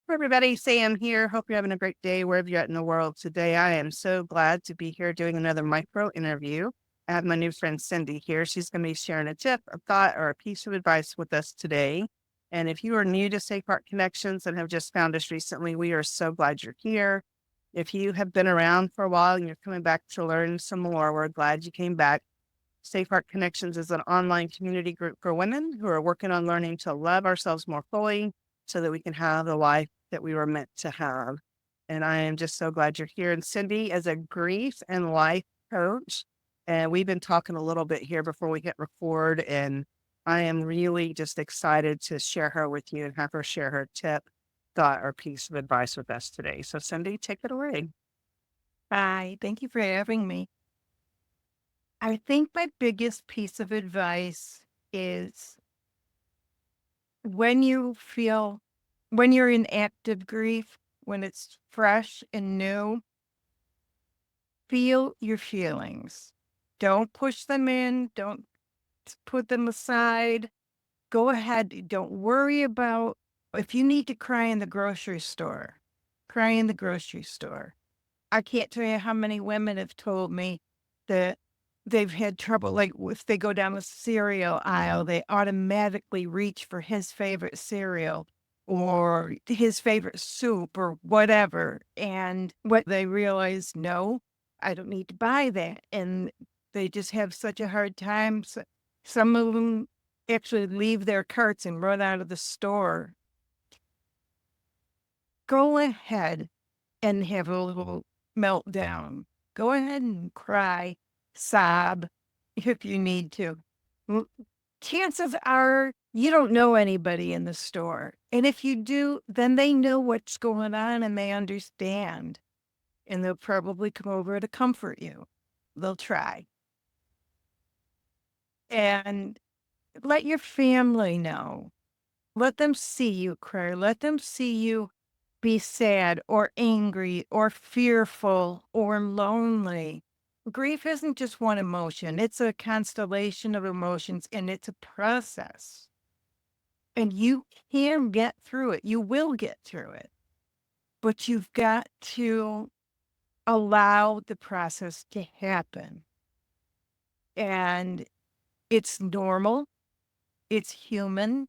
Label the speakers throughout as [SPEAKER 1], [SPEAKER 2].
[SPEAKER 1] Hey everybody, Sam here. Hope you're having a great day wherever you're at in the world today. I am so glad to be here doing another micro interview. I have my new friend Cindy here. She's going to be sharing a tip, a thought, or a piece of advice with us today. And if you are new to Safe Heart Connections and have just found us recently, we are so glad you're here. If you have been around for a while and you're coming back to learn some more, we're glad you came back. Safe Heart Connections is an online community group for women who are working on learning to love ourselves more fully so that we can have the life that we were meant to have. And I am just so glad you're here. And Cindy is a grief and life coach. And we've been talking a little bit here before we hit record. And I am really just excited to share her with you and have her share her tip, thought, or piece of advice with us today. So, Cindy, take it away.
[SPEAKER 2] Hi, thank you for having me. I think my biggest piece of advice is when you feel, when you're in active grief, when it's fresh and new, feel your feelings. Don't push them in, don't put them aside. Go ahead, don't worry about if you need to cry in the grocery store, cry in the grocery store. I can't tell you how many women have told me that they've had trouble, like, if they go down the cereal aisle, they automatically reach for his favorite cereal or his favorite soup or whatever, and what they realize, "No, I don't need to buy that," and they just have such a hard time. Some of them actually leave their carts and run out of the store. Go ahead and have a little meltdown. Go ahead and cry, sob if you need to. Mm, Chances are you don't know anybody in the store. And if you do, then they know what's going on and they understand. And they'll probably come over to comfort you. They'll try. And let your family know. Let them see you cry. Let them see you be sad or angry or fearful or lonely. Grief isn't just one emotion, it's a constellation of emotions and it's a process. And you can get through it. You will get through it. But you've got to allow the process to happen. And it's normal, it's human,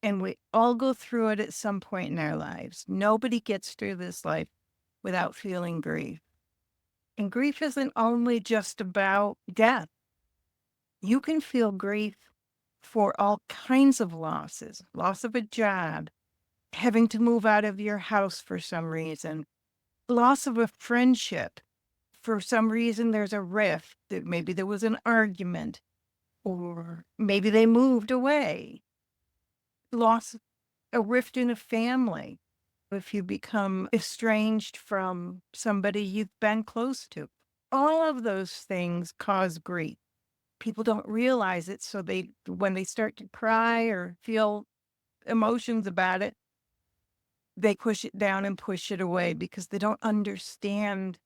[SPEAKER 2] and we all go through it at some point in our lives. Nobody gets through this life without feeling grief. And grief isn't only just about death. You can feel grief for all kinds of losses, loss of a job, having to move out of your house for some reason, loss of a friendship. For some reason, there's a rift, that maybe there was an argument, or maybe they moved away, loss, a rift in a family. If you become estranged from somebody you've been close to, all of those things cause grief. People don't realize it, so when they start to cry or feel emotions about it, they push it down and push it away because they don't understand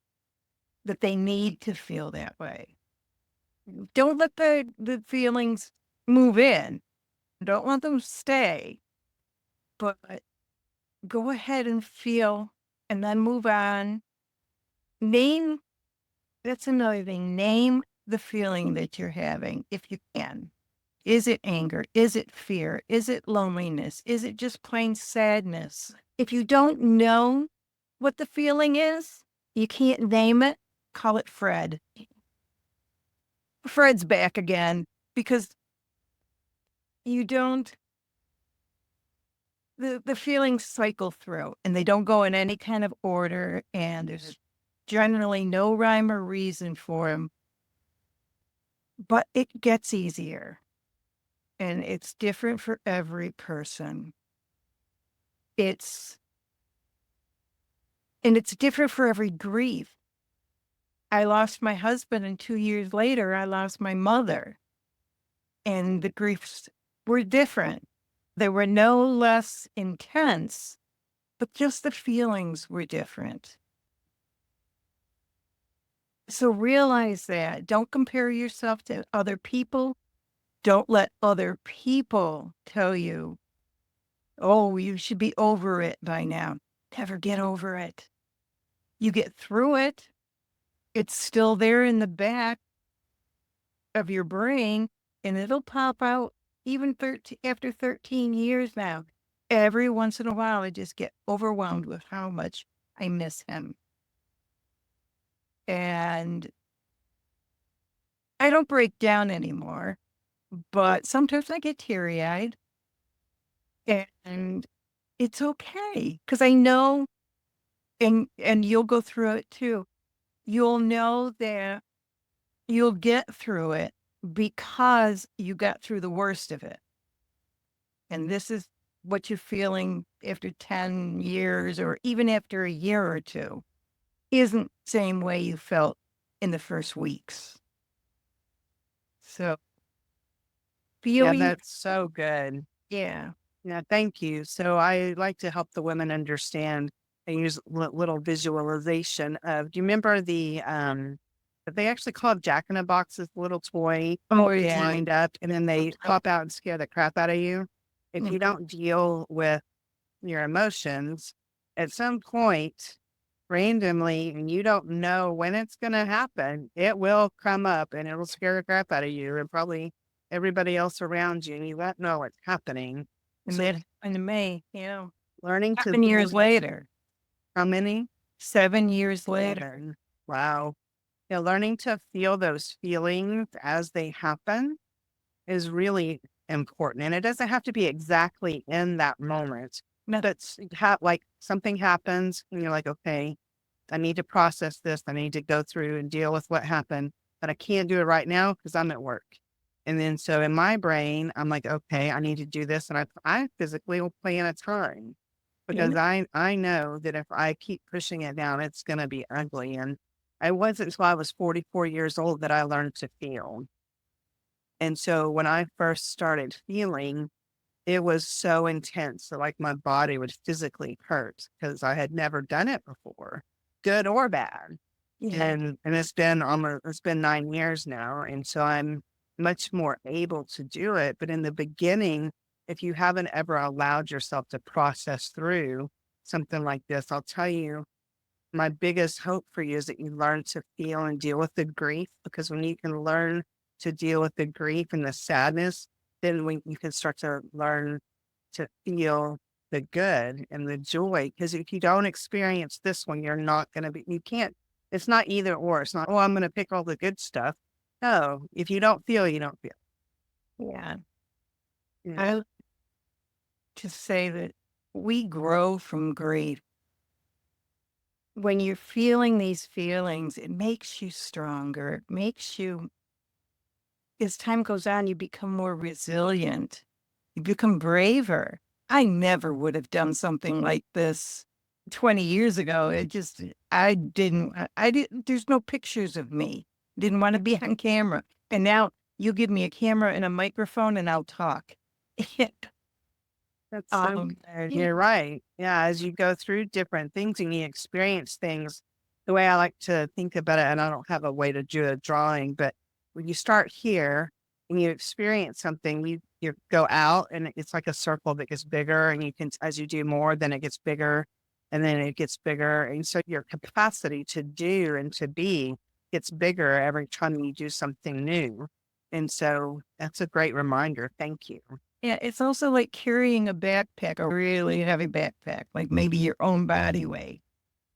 [SPEAKER 2] that they need to feel that way. Don't let the feelings move in. Don't let them stay, but go ahead and feel and then move on. Name, that's another thing. Name the feeling that you're having if you can. Is it anger? Is it fear? Is it loneliness? Is it just plain sadness? If you don't know what the feeling is, you can't name it, call it Fred. Fred's back again because you don't, the feelings cycle through and they don't go in any kind of order, and there's generally no rhyme or reason for them, but it gets easier and it's different for every person. It's And it's different for every grief. I lost my husband, and 2 years later, I lost my mother, and the griefs were different. They were no less intense, but just the feelings were different. So realize that. Don't compare yourself to other people. Don't let other people tell you Oh, you should be over it by now. Never get over it. You get through it. It's still there in the back of your brain, and it'll pop out even 13 after 13 years now. Every once in a while, I just get overwhelmed with how much I miss him. And I don't break down anymore, but sometimes I get teary-eyed, and it's okay because I know, and you'll go through it too. You'll know that you'll get through it because you got through the worst of it. And this is what you're feeling after 10 years or even after a year or two isn't the same way you felt in the first weeks. So
[SPEAKER 1] Yeah,
[SPEAKER 2] feeling,
[SPEAKER 1] that's so good.
[SPEAKER 2] yeah.
[SPEAKER 1] Yeah, thank you. So I like to help the women understand and use little visualization of. Do you remember that they actually call it Jack in the Boxes, little toy
[SPEAKER 2] Oh,
[SPEAKER 1] that's
[SPEAKER 2] yeah.
[SPEAKER 1] lined up, and then they pop out and scare the crap out of you. If you
[SPEAKER 2] Mhm.
[SPEAKER 1] don't deal with your emotions, at some point, randomly, and you don't know when it's going to happen, it will come up and it'll scare the crap out of you and probably everybody else around you, and you won't know what's happening.
[SPEAKER 2] And
[SPEAKER 1] So
[SPEAKER 2] that happened to me,
[SPEAKER 1] learning to
[SPEAKER 2] 7 years later.
[SPEAKER 1] how many?
[SPEAKER 2] 7 years later.
[SPEAKER 1] 7. Wow. Yeah, learning to feel those feelings as they happen is really important. And it doesn't have to be exactly in that moment,
[SPEAKER 2] No,
[SPEAKER 1] but like something happens and you're like, okay, I need to process this. I need to go through and deal with what happened, but I can't do it right now because I'm at work. And then so in my brain, I'm like, okay, I need to do this. And I physically will plan a time
[SPEAKER 2] you
[SPEAKER 1] because
[SPEAKER 2] know,
[SPEAKER 1] I know that if I keep pushing it down, it's going to be ugly. And I wasn't until I was 44 years old that I learned to feel. And so when I first started feeling, it was so intense that like my body would physically hurt because I had never done it before, good or bad.
[SPEAKER 2] yeah.
[SPEAKER 1] And it's been 9 years now. And so I'm much more able to do it. But in the beginning, if you haven't ever allowed yourself to process through something like this, I'll tell you, my biggest hope for you is that you learn to feel and deal with the grief, because when you can learn to deal with the grief and the sadness, then when you can start to learn to feel the good and the joy. Because if you don't experience this one, you're not going to be, you can't, it's not either or. It's not, oh, I'm going to pick all the good stuff. No, if you don't feel, you don't feel.
[SPEAKER 2] Yeah.
[SPEAKER 1] Yeah.
[SPEAKER 2] I like to say that we grow from grief. When you're feeling these feelings, it makes you stronger. It makes you, as time goes on, you become more resilient. You become braver. I never would have done something like this 20 years ago. I didn't, I didn't, there's no pictures of me. Didn't want to be on camera. And now you give me a camera and a microphone and I'll talk.
[SPEAKER 1] That's so
[SPEAKER 2] um,
[SPEAKER 1] good.
[SPEAKER 2] yeah,
[SPEAKER 1] You're right. Yeah, as you go through different things and you experience things, the way I like to think about it, and I don't have a way to do a drawing, but when you start here and you experience something, you go out and it's like a circle that gets bigger, and you can, as you do more, then it gets bigger, and then it gets bigger. And so your capacity to do and to be gets bigger every time you do something new. And so that's a great reminder. Thank you.
[SPEAKER 2] yeah, it's also like carrying a backpack, a really heavy backpack, like maybe your own body weight.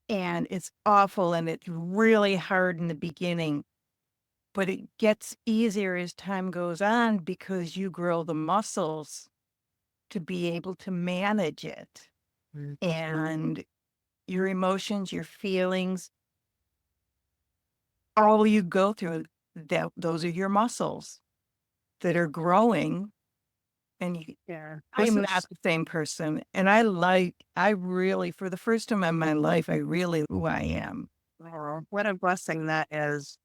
[SPEAKER 2] And it's awful and it's really hard in the beginning, but it gets easier as time goes on because you grow the muscles to be able to manage it.
[SPEAKER 1] Mm.
[SPEAKER 2] And your emotions, your feelings, all you go through, those are your muscles that are growing. And
[SPEAKER 1] Yeah.
[SPEAKER 2] I
[SPEAKER 1] This
[SPEAKER 2] am
[SPEAKER 1] is
[SPEAKER 2] not the same person. And I really, for the first time in my life, I really who I am.
[SPEAKER 1] Oh, what a blessing that is.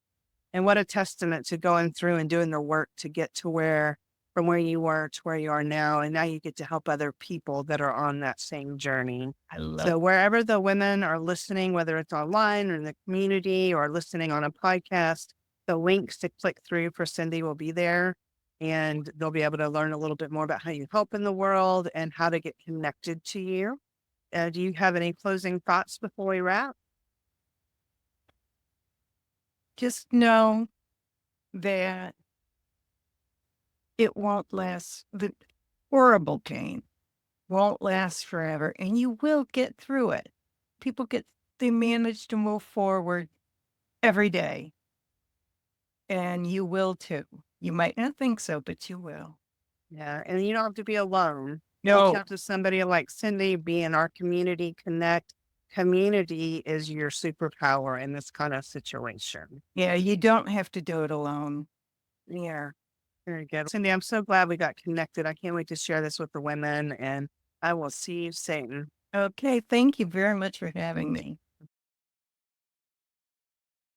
[SPEAKER 1] And what a testament to going through and doing the work to get to from where you were to where you are now. And now you get to help other people that are on that same journey.
[SPEAKER 2] I love
[SPEAKER 1] So wherever the women are listening, whether it's online or in the community or listening on a podcast, the links to click through for Cindy will be there. and they'll be able to learn a little bit more about how you help in the world and how to get connected to you. Do you have any closing thoughts before we wrap?
[SPEAKER 2] Just know that it won't last. The horrible pain won't last forever, and you will get through it. They manage to move forward every day, and you will too. You might not think so, but you will.
[SPEAKER 1] Yeah, and you don't have to be alone. Reach
[SPEAKER 2] No,
[SPEAKER 1] out to somebody like Cindy, be in our community, connect. Community is your superpower in this kind of situation.
[SPEAKER 2] yeah, you don't have to do it alone. Yeah.
[SPEAKER 1] Very good. Cindy, I'm so glad we got connected. I can't wait to share this with the women, and I will see you soon.
[SPEAKER 2] Okay, thank you very much for having me.